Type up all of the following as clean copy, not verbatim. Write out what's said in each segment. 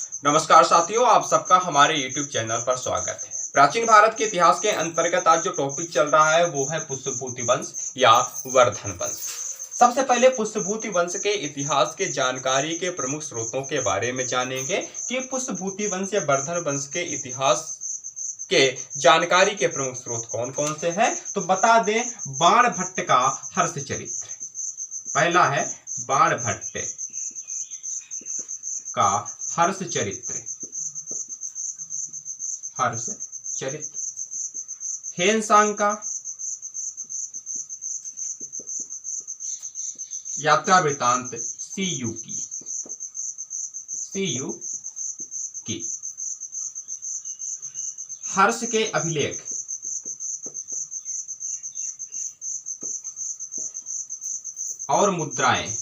नमस्कार साथियों, आप सबका हमारे YouTube चैनल पर स्वागत है। प्राचीन भारत के इतिहास के अंतर्गत आज जो टॉपिक चल रहा है वो है पुष्यभूति वंश या वर्धन वंश। सबसे पहले पुष्यभूति वंश के इतिहास के जानकारी के प्रमुख स्रोतों के बारे में जानेंगे कि पुष्यभूति वंश या वर्धन वंश के इतिहास के जानकारी के प्रमुख स्रोत कौन कौन से हैं। तो बता दें, बाणभट्ट का हर्षचरित्र पहला है। बाणभट्ट का हर्षचरित्र, हेनसांग का यात्रा वृतांत, सीयू की हर्ष के अभिलेख, और मुद्राएं,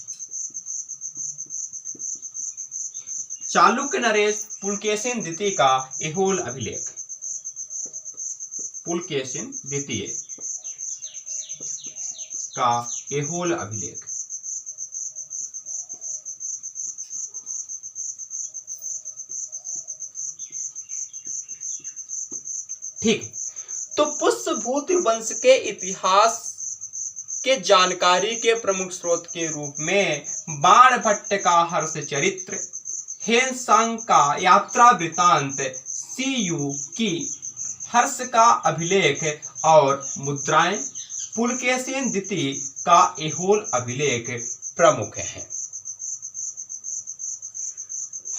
चालुक्य नरेश पुलकेशिन द्वितीय का ऐहोल अभिलेख, पुलकेशिन द्वितीय का ऐहोल अभिलेख। ठीक, तो पुष्यभूति वंश के इतिहास के जानकारी के प्रमुख स्रोत के रूप में बाणभट्ट का हर्षचरित्र, हेनसांग का यात्रा वृतांत, सीयू की हर्ष का अभिलेख और मुद्राएं, पुलकेशिन द्वितीय का ऐहोल अभिलेख प्रमुख हैं।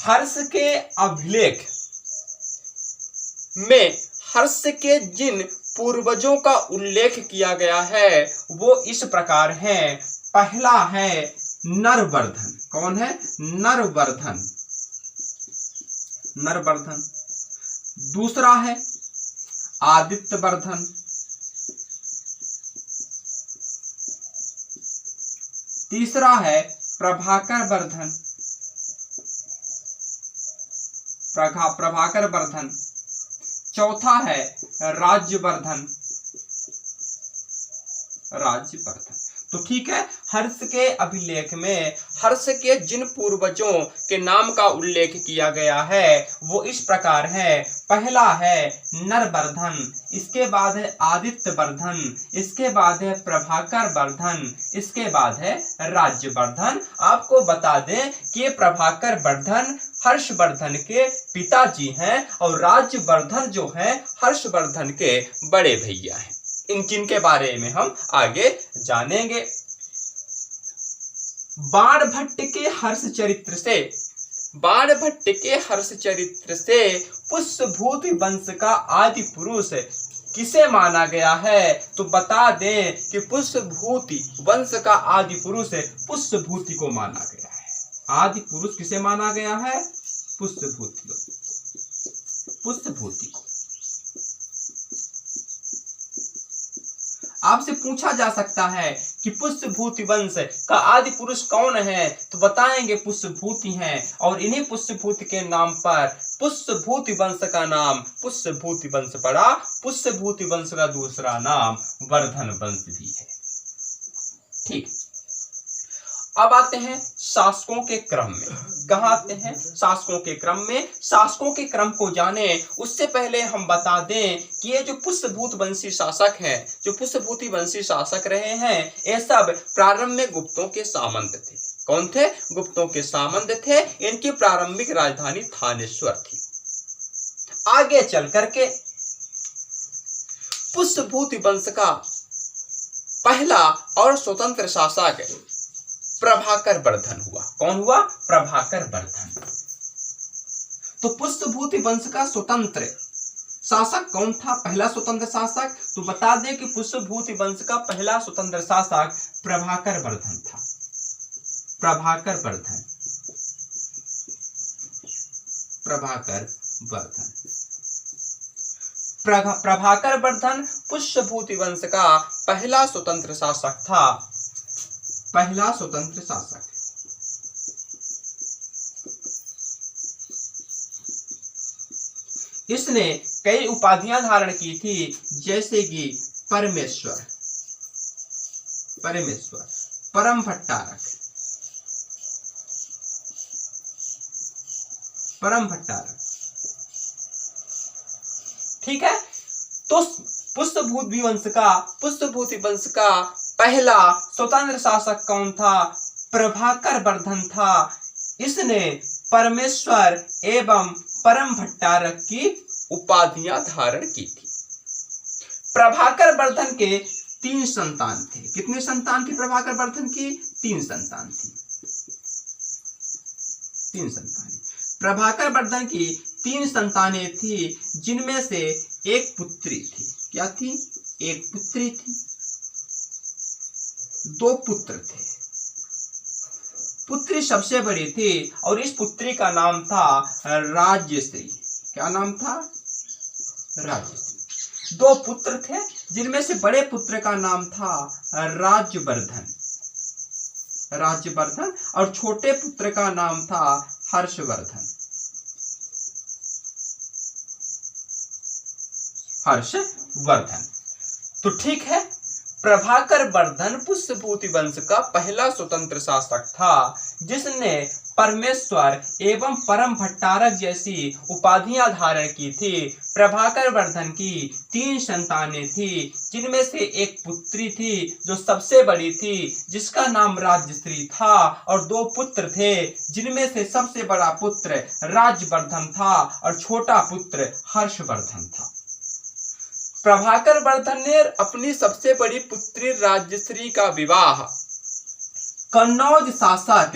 हर्ष के अभिलेख में हर्ष के जिन पूर्वजों का उल्लेख किया गया है वो इस प्रकार हैं। पहला है नरवर्धन। कौन है? नरवर्धन। दूसरा है आदित्यवर्धन। तीसरा है प्रभाकर वर्धन। चौथा है राज्यवर्धन। तो ठीक है, हर्ष के अभिलेख में हर्ष के जिन पूर्वजों के नाम का उल्लेख किया गया है वो इस प्रकार है। पहला है नरवर्धन, इसके बाद है आदित्यवर्धन, इसके बाद है प्रभाकर वर्धन, इसके बाद है राज्यवर्धन। आपको बता दें कि प्रभाकर वर्धन हर्षवर्धन के पिताजी हैं और राज्यवर्धन जो है हर्षवर्धन के बड़े भैया हैं। जिनके बारे में हम आगे जानेंगे। बाणभट्ट के हर्षचरित्र से पुष्यभूति वंश का आदि पुरुष किसे माना गया है? तो बता दें कि पुष्यभूति वंश का आदि पुरुष पुष्यभूति को माना गया है। आदि पुरुष किसे माना गया है? पुष्यभूति को। आपसे पूछा जा सकता है कि पुष्यभूति वंश का आदि पुरुष कौन है? तो बताएंगे पुष्यभूति हैं और इन्हीं पुष्यभूति के नाम पर पुष्यभूति वंश का नाम पुष्यभूति वंश पड़ा। पुष्यभूति वंश का दूसरा नाम वर्धन वंश भी है। ठीक, अब आते हैं शासकों के क्रम में। कहाँ आते हैं? शासकों के क्रम में। शासकों के क्रम को जाने उससे पहले हम बता दें कि ये जो पुष्यभूति वंशी शासक हैं, जो पुष्यभूति वंशी शासक रहे हैं, ये सब प्रारंभ में गुप्तों के सामंत थे। कौन थे? गुप्तों के सामंत थे। इनकी प्रारंभिक राजधानी थानेश्वर थी। आगे चल करके पुष्यभूति वंश का पहला और स्वतंत्र शासक प्रभाकर वर्धन हुआ। कौन हुआ? प्रभाकर वर्धन। तो पुष्यभूति वंश का स्वतंत्र शासक कौन था? पहला स्वतंत्र शासक। तो बता दें कि पुष्यभूति वंश का पहला स्वतंत्र शासक प्रभाकर वर्धन था। प्रभाकर वर्धन पुष्यभूति वंश का पहला स्वतंत्र शासक था। पहला स्वतंत्र शासक। इसने कई उपाधियां धारण की थी, जैसे कि परमेश्वर, परम भट्टारक, परम भट्टारक। ठीक है, तो पुष्यभूति वंश का पहला स्वतंत्र शासक कौन था? प्रभाकर वर्धन था। इसने परमेश्वर एवं परम भट्टारक की उपाधियां धारण की थी। प्रभाकर वर्धन के 3 संतान थे। कितने संतान थी प्रभाकर वर्धन की? 3 संतान थी। 3 संतानें प्रभाकर वर्धन की 3 संतानें थी, जिनमें से एक पुत्री थी। क्या थी? एक पुत्री थी। 2 पुत्र थे। पुत्री सबसे बड़ी थी और इस पुत्री का नाम था राज्यश्री। क्या नाम था? राज्यश्री। 2 पुत्र थे, जिनमें से बड़े पुत्र का नाम था राज्यवर्धन और छोटे पुत्र का नाम था हर्षवर्धन। तो ठीक है, प्रभाकर वर्धन पुष्यभूति वंश का पहला स्वतंत्र शासक था, जिसने परमेश्वर एवं परम भट्टारक जैसी उपाधियां धारण की थी। प्रभाकर वर्धन की 3 संतानें थी, जिनमें से एक पुत्री थी जो सबसे बड़ी थी, जिसका नाम राज्यश्री था, और 2 पुत्र थे, जिनमें से सबसे बड़ा पुत्र राज्यवर्धन था और छोटा पुत्र हर्षवर्धन था। प्रभाकर वर्धन ने अपनी सबसे बड़ी पुत्री राज्यश्री का विवाह कन्नौज शासक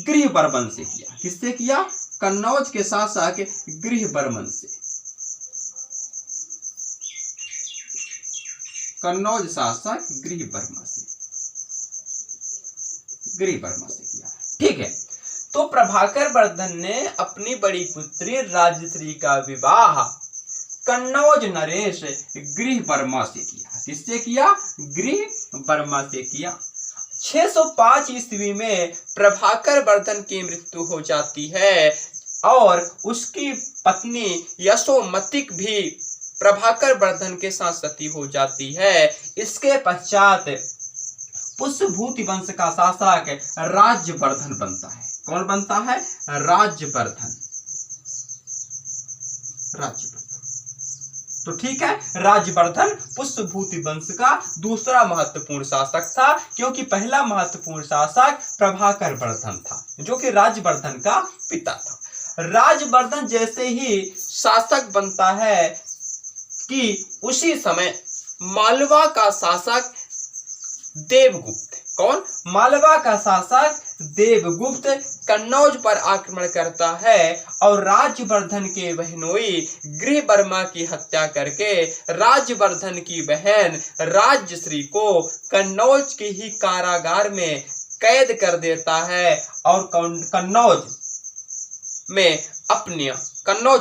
गृहवर्मन से किया। किससे किया? कन्नौज के शासक गृहवर्मन से। कन्नौज शासक गृहवर्मन से किया। ठीक है, तो प्रभाकर वर्धन ने अपनी बड़ी पुत्री राज्यश्री का विवाह कन्नौज नरेश गृहवर्मा से किया। किससे किया? गृहवर्मा से किया। 605 ईस्वी में प्रभाकर वर्धन की मृत्यु हो जाती है और उसकी पत्नी यशोमतिक भी प्रभाकर वर्धन के साथ सती हो जाती है। इसके पश्चात पुष्यभूति वंश का शासक राज्यवर्धन बनता है। कौन बनता है? राज्यवर्धन। तो ठीक है, राज्यवर्धन पुष्यभूति वंश का दूसरा महत्वपूर्ण शासक था, क्योंकि पहला महत्वपूर्ण शासक प्रभाकर वर्धन था, जो कि राज्यवर्धन का पिता था। राज्यवर्धन जैसे ही शासक बनता है कि उसी समय मालवा का शासक देवगुप्त। कौन? मालवा का शासक देवगुप्त कन्नौज पर आक्रमण करता है और राज्यवर्धन के बहनोई गृहवर्मा की हत्या करके राज्यवर्धन की बहन राज्यश्री को कन्नौज के ही कारागार में कैद कर देता है और कन्नौज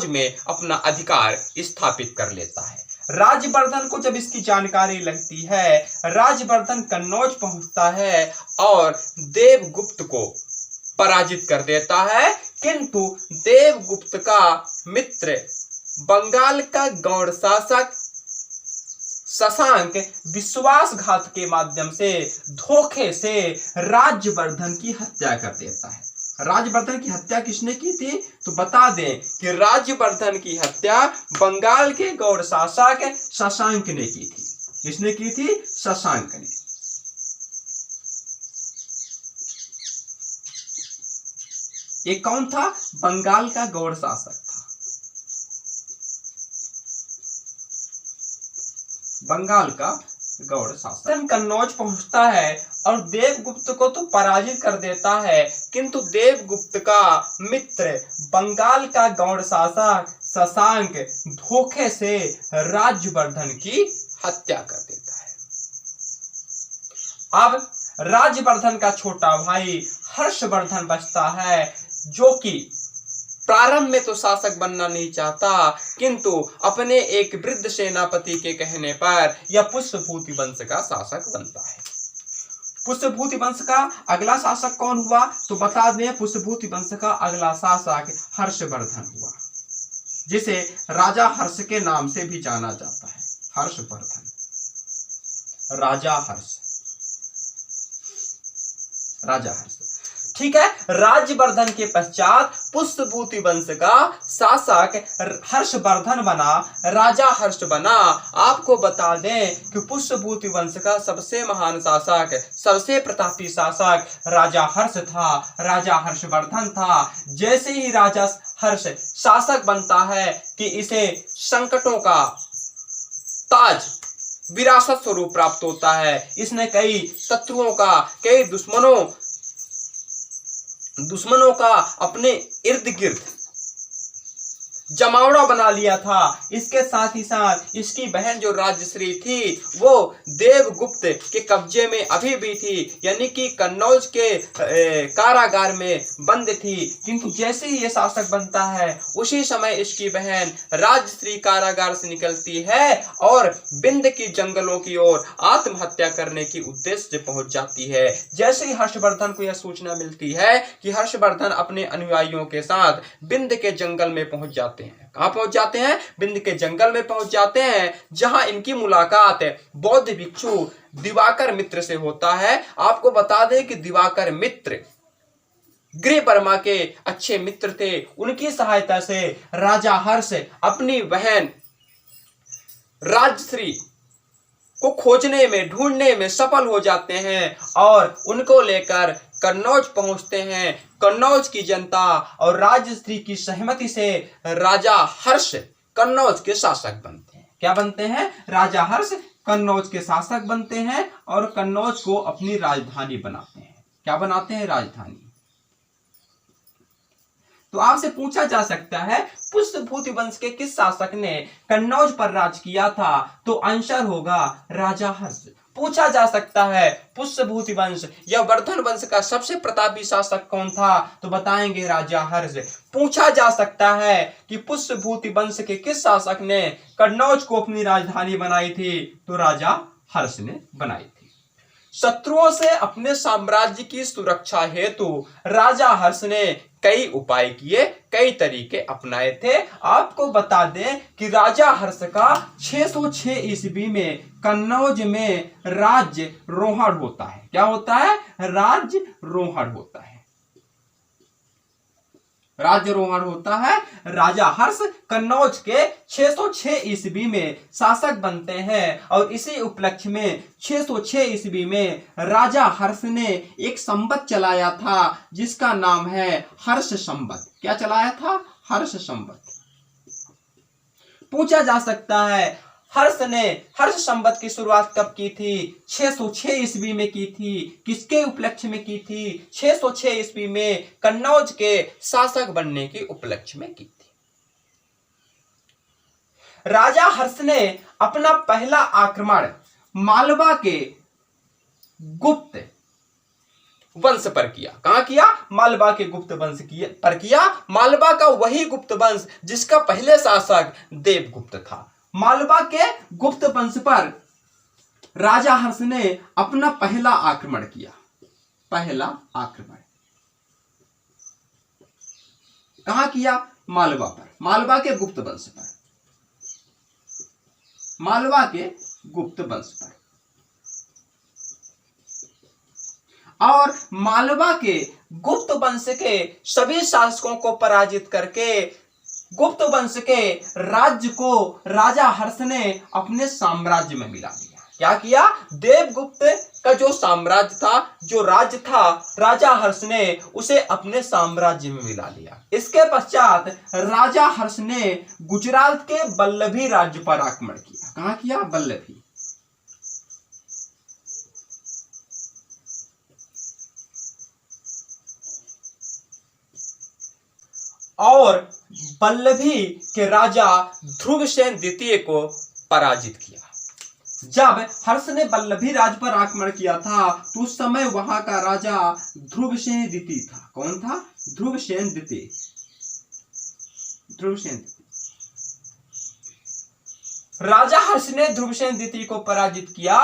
में अपना अधिकार स्थापित कर लेता है। राज्यवर्धन को जब इसकी जानकारी लगती है, राज्यवर्धन कन्नौज पहुंचता है और देवगुप्त को पराजित कर देता है, किंतु देवगुप्त का मित्र बंगाल का गौड़ शासक शशांक विश्वासघात के माध्यम से धोखे से राज्यवर्धन की हत्या कर देता है। राज्यवर्धन की हत्या किसने की थी? तो बता दें कि राज्यवर्धन की हत्या बंगाल के गौड़ शासक शशांक ने की थी। किसने की थी? शशांक ने। ये कौन था? बंगाल का गौड़ शासक था। बंगाल का गौड़ शासक कन्नौज पहुंचता है और देवगुप्त को तो पराजित कर देता है, किंतु देवगुप्त का मित्र बंगाल का गौड़ शासक शशांक धोखे से राज्यवर्धन की हत्या कर देता है। अब राज्यवर्धन का छोटा भाई हर्षवर्धन बचता है, जो कि प्रारंभ में तो शासक बनना नहीं चाहता, किंतु अपने एक वृद्ध सेनापति के कहने पर यह पुष्यभूति वंश का शासक बनता है। पुष्यभूति वंश का अगला शासक कौन हुआ? तो बता दें, पुष्यभूति वंश का अगला शासक हर्षवर्धन हुआ, जिसे राजा हर्ष के नाम से भी जाना जाता है। हर्षवर्धन, राजा हर्ष। ठीक है। राज्यवर्धन के पश्चात पुष्पभूति वंश का शासक हर्षवर्धन बना, राजा हर्ष बना। आपको बता दें कि पुष्पभूति वंश का सबसे महान शासक, सबसे प्रतापी शासक राजा हर्ष था, राजा हर्षवर्धन था। जैसे ही राजा हर्ष शासक बनता है कि इसे संकटों का ताज विरासत स्वरूप प्राप्त होता है। इसने कई शत्रुओं का, कई दुश्मनों का अपने इर्द गिर्द जमावड़ा बना लिया था। इसके साथ ही साथ इसकी बहन जो राजश्री थी वो देवगुप्त के कब्जे में अभी भी थी, यानी कि कन्नौज के कारागार में बंद थी। किंतु जैसे ही ये शासक बनता है उसी समय इसकी बहन राजश्री कारागार से निकलती है और बिंद की जंगलों की ओर आत्महत्या करने की उद्देश्य से पहुंच जाती है। जैसे ही हर्षवर्धन को यह सूचना मिलती है कि हर्षवर्धन अपने अनुयायियों के साथ बिंद के जंगल में पहुंच जाते हैं। कहां पहुंच जाते हैं? बिंद के जंगल में पहुंच जाते हैं, जहां इनकी मुलाकात बौद्ध भिक्षु दिवाकर मित्र से होता है। आपको बता दें कि दिवाकर मित्र गृह वर्मा के अच्छे मित्र थे। उनकी सहायता से राजा हर्ष अपनी बहन राजश्री को खोजने में, ढूंढने में सफल हो जाते हैं और उनको लेकर कन्नौज पहुंचते हैं। कन्नौज की जनता और राजश्री की सहमति से राजा हर्ष कन्नौज के शासक बनते हैं। क्या बनते हैं? राजा हर्ष कन्नौज के शासक बनते हैं और कन्नौज को अपनी राजधानी बनाते हैं। क्या बनाते हैं? राजधानी। तो आपसे पूछा जा सकता है पुष्पभूति वंश के किस शासक ने कन्नौज पर राज किया था? तो आंसर होगा राजा हर्ष। पूछा जा सकता है पुष्पभूति वंश या वर्धन वंश का सबसे प्रतापी शासक कौन था? तो बताएंगे राजा हर्ष। पूछा जा सकता है कि पुष्पभूति वंश के किस शासक ने कन्नौज को अपनी राजधानी बनाई थी? तो राजा हर्ष ने बनाई थी। शत्रुओं से अपने साम्राज्य की सुरक्षा हेतु राजा हर्ष ने कई उपाय किए, कई तरीके अपनाए थे। आपको बता दें कि राजा हर्ष का 606 ईस्वी में कन्नौज में राज्यरोहण होता है। क्या होता है? राज्यरोहण होता है। राज्यरोहण होता है। राजा हर्ष कन्नौज के 606 ईस्वी में शासक बनते हैं और इसी उपलक्ष्य में 606 ईस्वी में राजा हर्ष ने एक संवत चलाया था जिसका नाम है हर्ष संवत। क्या चलाया था? हर्ष संवत। पूछा जा सकता है हर्ष ने हर्ष संवत की शुरुआत कब की थी? 606 ईस्वी में की थी। किसके उपलक्ष्य में की थी? 606 ईस्वी में कन्नौज के शासक बनने के उपलक्ष्य में की थी। राजा हर्ष ने अपना पहला आक्रमण मालवा के गुप्त वंश पर किया। कहां किया? मालवा के गुप्त वंश पर किया। मालवा का वही गुप्त वंश जिसका पहले शासक देवगुप्त था। मालवा के गुप्त वंश पर राजा हर्ष ने अपना पहला आक्रमण किया। पहला आक्रमण कहां किया? मालवा पर, मालवा के गुप्त वंश पर, मालवा के गुप्त वंश पर। और मालवा के गुप्त वंश के सभी शासकों को पराजित करके गुप्त वंश के राज्य को राजा हर्ष ने अपने साम्राज्य में मिला लिया। क्या किया? देवगुप्त का जो साम्राज्य था, जो राज्य था, राजा हर्ष ने उसे अपने साम्राज्य में मिला लिया। इसके पश्चात राजा हर्ष ने गुजरात के वल्लभी राज्य पर आक्रमण किया। कहां किया? वल्लभी। और वल्लभी के राजा ध्रुवसेन द्वितीय को पराजित किया। जब हर्ष ने वल्लभी राज्य पर आक्रमण किया था तो उस समय वहां का राजा ध्रुवसेन द्वितीय था। कौन था? ध्रुवसेन द्वितीय। ध्रुवसेन द्वितीय। राजा हर्ष ने ध्रुवसेन द्वितीय को पराजित किया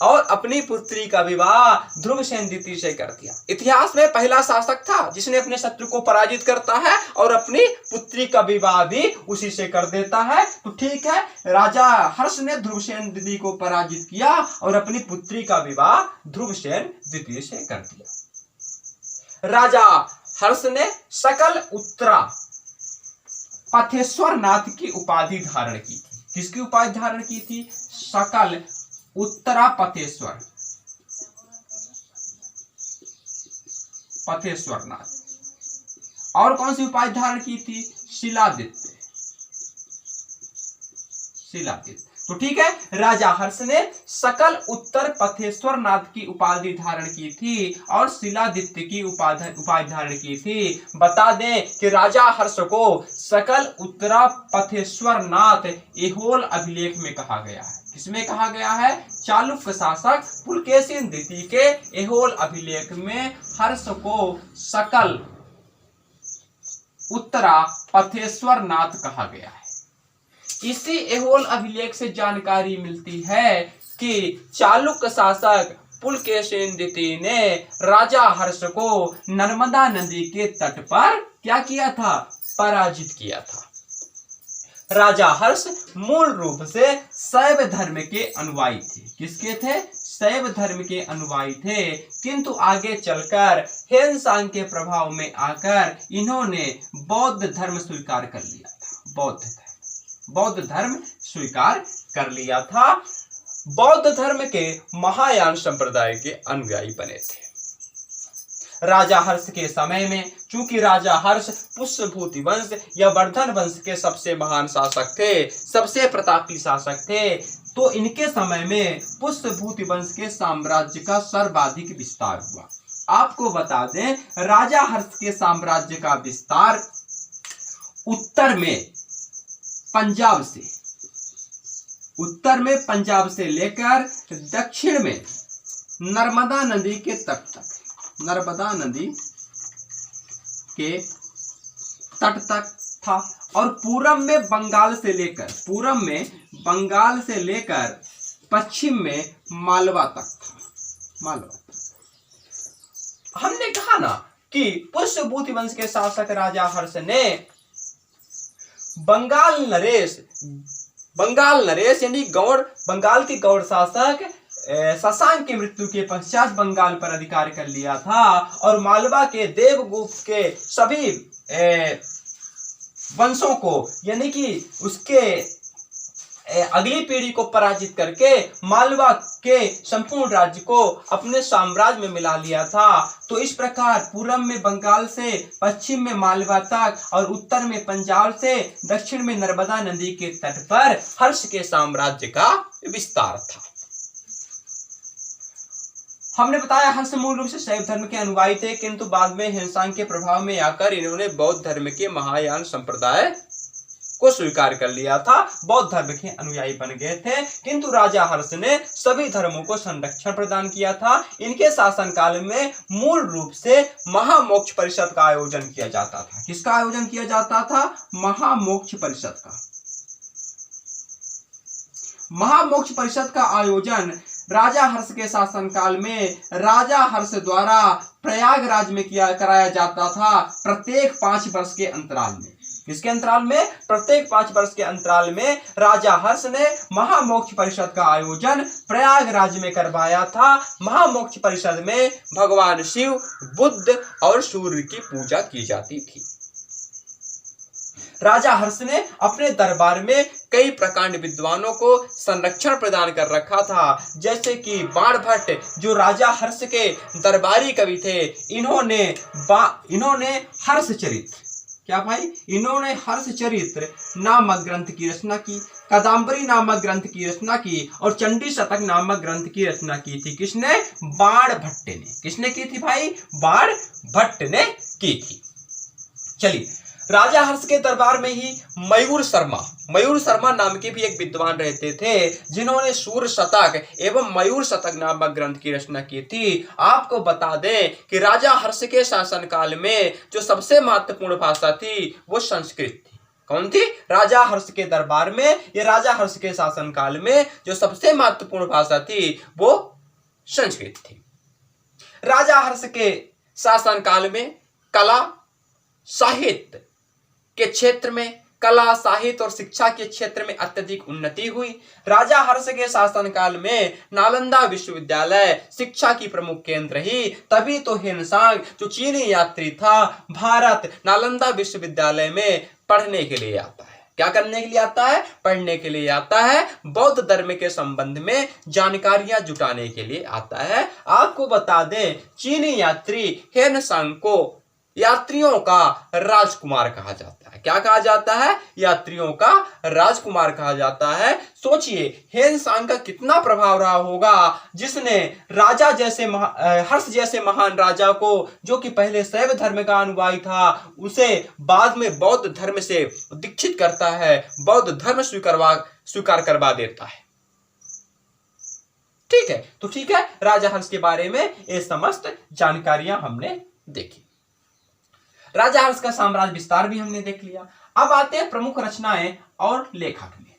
और अपनी पुत्री का विवाह ध्रुवसेन द्वितीय से कर दिया। इतिहास में पहला शासक था जिसने अपने शत्रु को पराजित करता है और अपनी पुत्री का विवाह भी उसी से कर देता है। तो ठीक है, राजा हर्ष ने ध्रुवसेन द्वितीय को पराजित किया और अपनी पुत्री का विवाह ध्रुवसेन द्वितीय से कर दिया। राजा हर्ष ने सकल उत्तरा पथेश्वर नाथ की उपाधि धारण की थी। किसकी उपाधि धारण की थी? सकल उत्तरा पथेश्वर नाथ। और कौन सी उपाधि धारण की थी? शिलादित्य। तो ठीक है, राजा हर्ष ने सकल उत्तर पथेश्वर नाथ की उपाधि धारण की थी और शिलादित्य की उपाधि धारण की थी। बता दें कि राजा हर्ष को सकल उत्तरा पथेश्वर नाथ ऐहोल अभिलेख में कहा गया है। किसमें कहा गया है? चालुक्य शासक पुलकेशिन द्वितीय के ऐहोल अभिलेख में हर्ष को सकल उत्तरा पथेश्वर नाथ कहा गया है। इसी ऐहोल अभिलेख से जानकारी मिलती है कि चालुक्य शासक पुलकेशिन द्वितीय ने राजा हर्ष को नर्मदा नदी के तट पर क्या किया था? पराजित किया था। राजा हर्ष मूल रूप से शैव धर्म के अनुयायी थे। किसके थे? शैव धर्म के अनुयायी थे, किंतु आगे चलकर हेनसांग के प्रभाव में आकर इन्होंने बौद्ध धर्म स्वीकार कर लिया था। बौद्ध धर्म स्वीकार कर लिया था। बौद्ध धर्म के महायान संप्रदाय के अनुयायी बने थे। राजा हर्ष के समय में चूंकि राजा हर्ष पुष्यभूति वंश या वर्धन वंश के सबसे महान शासक थे, सबसे प्रतापी शासक थे, तो इनके समय में पुष्यभूति वंश के साम्राज्य का सर्वाधिक विस्तार हुआ। आपको बता दें, राजा हर्ष के साम्राज्य का विस्तार उत्तर में पंजाब से लेकर दक्षिण में नर्मदा नदी के तट तक था और पूरब में बंगाल से लेकर पश्चिम में मालवा तक था। हमने कहा ना कि पुष्यभूति वंश के शासक राजा हर्ष ने बंगाल नरेश यानी बंगाल के गौड़ शासक शशांक की मृत्यु के पश्चात बंगाल पर अधिकार कर लिया था और मालवा के देवगुप्त के सभी वंशों को यानी कि उसके अगली पीढ़ी को पराजित करके मालवा के संपूर्ण राज्य को अपने साम्राज्य में मिला लिया था। तो इस प्रकार पूरब में बंगाल से, पश्चिम में मालवा तक और उत्तर में पंजाब से दक्षिण में नर्मदा नदी के तट पर हर्ष के साम्राज्य का विस्तार था। हमने बताया हर्ष मूल रूप से शैव धर्म के अनुयायी थे, किंतु बाद में हेनसांग के प्रभाव में आकर इन्होंने बौद्ध धर्म के महायान संप्रदाय को स्वीकार कर लिया था। बौद्ध धर्म के अनुयायी बन गए थे, किंतु राजा हर्ष ने सभी धर्मों को संरक्षण प्रदान किया था। इनके शासनकाल में मूल रूप से महामोक्ष परिषद का आयोजन किया जाता था। किसका आयोजन किया जाता था? महामोक्ष परिषद का। महामोक्ष परिषद का आयोजन राजा हर्ष के शासनकाल में राजा हर्ष द्वारा प्रयागराज में कराया जाता था, प्रत्येक 5 वर्ष के अंतराल में। किसके अंतराल में? प्रत्येक 5 वर्ष के अंतराल में राजा हर्ष ने महामोक्ष परिषद का आयोजन प्रयागराज में करवाया था। महामोक्ष परिषद में भगवान शिव, बुद्ध और सूर्य की पूजा की जाती थी। राजा हर्ष ने अपने दरबार में कई प्रकांड विद्वानों को संरक्षण प्रदान कर रखा था, जैसे कि बाणभट्ट जो राजा हर्ष के दरबारी कवि थे, इन्होंने हर्षचरित्र, क्या भाई? इन्होंने हर्षचरित्र नामक ग्रंथ की रचना की, कादम्बरी नामक ग्रंथ की रचना की और चंडी शतक नामक ग्रंथ की रचना की थी। किसने? बाणभट्ट ने। किसने की थी भाई? बाणभट्ट ने की थी। चलिए, राजा हर्ष के दरबार में ही मयूर शर्मा नाम के भी एक विद्वान रहते थे, जिन्होंने सूर्य शतक एवं मयूर शतक नामक ग्रंथ की रचना की थी। आपको बता दें कि राजा हर्ष के शासनकाल में जो सबसे महत्वपूर्ण भाषा थी वो संस्कृत थी। कौन थी? राजा हर्ष के दरबार में या राजा हर्ष के शासनकाल में जो सबसे महत्वपूर्ण भाषा थी वो संस्कृत थी। राजा हर्ष के शासनकाल में कला, साहित्य के क्षेत्र में कला, साहित्य और शिक्षा के क्षेत्र में अत्यधिक उन्नति हुई। राजा हर्ष के शासनकाल में नालंदा विश्वविद्यालय शिक्षा की प्रमुख केंद्र रही। तभी तो हेनसांग जो चीनी यात्री था, भारत नालंदा विश्वविद्यालय में पढ़ने के लिए आता है। क्या करने के लिए आता है? पढ़ने के लिए आता है। बौद्ध धर्म के संबंध में जानकारियां जुटाने के लिए आता है। आपको बता दें, चीनी यात्री हेनसांग को यात्रियों का राजकुमार कहा जाता है। क्या कहा जाता है? यात्रियों का राजकुमार कहा जाता है। सोचिए हेनसांग का कितना प्रभाव रहा होगा, जिसने राजा जैसे हर्ष जैसे महान राजा को, जो कि पहले शैव धर्म का अनुयायी था, उसे बाद में बौद्ध धर्म से दीक्षित करता है, बौद्ध धर्म स्वीकार करवा देता है। ठीक है, तो ठीक है, राजा हर्ष के बारे में ये समस्त जानकारियां हमने देखी। राजा हर्ष का साम्राज्य विस्तार भी हमने देख लिया। अब आते हैं प्रमुख रचनाएं और लेखक में।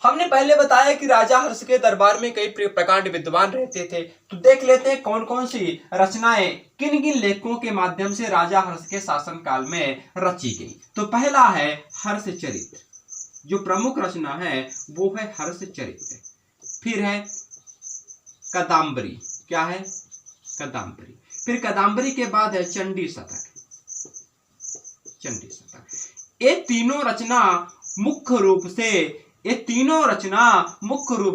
हमने पहले बताया कि राजा हर्ष के दरबार में कई प्रकांड विद्वान रहते थे, तो देख लेते हैं कौन कौन सी रचनाएं किन किन लेखकों के माध्यम से राजा हर्ष के शासनकाल में रची गई। तो पहला है हर्ष चरित्र, जो प्रमुख रचना है वो है हर्ष चरित्र। फिर है कदंबरी। क्या है? कदंबरी। फिर कदंबरी के बाद है चंडी शतक। चंडी शतक। ये तीनों रचना मुख्य रूप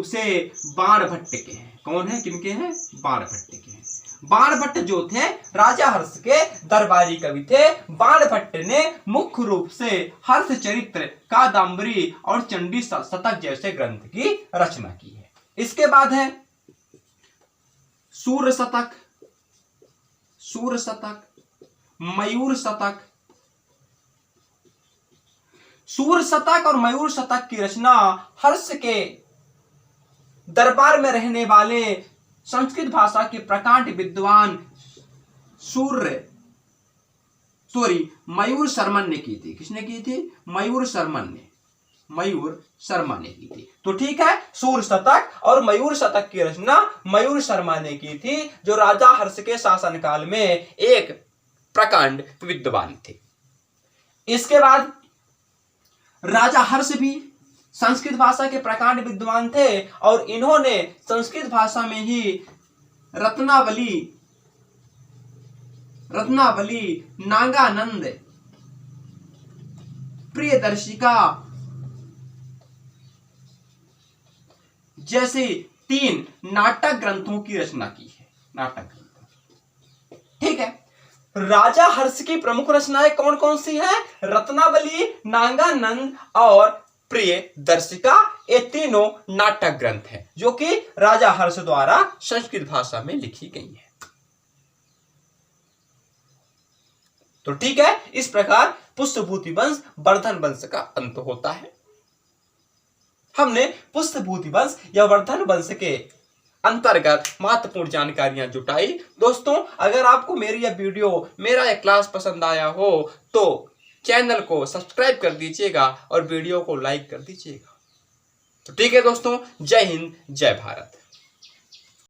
से बाणभट्ट के हैं। कौन है? किनके हैं? बाणभट्ट के हैं। बाणभट्ट जो थे राजा हर्ष के दरबारी कवि थे। बाणभट्ट ने मुख्य रूप से हर्ष चरित्र, कादंबरी और चंडी शतक जैसे ग्रंथ की रचना की है। इसके बाद है सूर्य शतक, मयूर शतक। सूर्य शतक और मयूर शतक की रचना हर्ष के दरबार में रहने वाले संस्कृत भाषा के प्रकांड विद्वान मयूर शर्मन ने की थी। किसने की थी? मयूर शर्मा ने की थी। तो ठीक है, सूर्य शतक और मयूर शतक की रचना मयूर शर्मा ने की थी, जो राजा हर्ष के शासनकाल में एक प्रकांड विद्वान थे। इसके बाद राजा हर्ष भी संस्कृत भाषा के प्रकांड विद्वान थे और इन्होंने संस्कृत भाषा में ही रत्नावली, नागानंद, प्रियदर्शिका जैसे 3 नाटक ग्रंथों की रचना की है। नाटक ग्रंथ। ठीक है, राजा हर्ष की प्रमुख रचनाएं कौन कौन सी हैं? रत्नावली, नागानंद और प्रियदर्शिका। ये तीनों नाटक ग्रंथ हैं जो कि राजा हर्ष द्वारा संस्कृत भाषा में लिखी गई हैं। तो ठीक है, इस प्रकार पुष्यभूति वंश वर्धन वंश का अंत होता है। हमने पुष्यभूति वंश या वर्धन वंश के अंतर्गत महत्वपूर्ण जानकारियां जुटाई। दोस्तों, अगर आपको मेरी यह वीडियो, मेरा यह क्लास पसंद आया हो तो चैनल को सब्सक्राइब कर दीजिएगा और वीडियो को लाइक कर दीजिएगा। तो ठीक है दोस्तों, जय हिंद, जय भारत।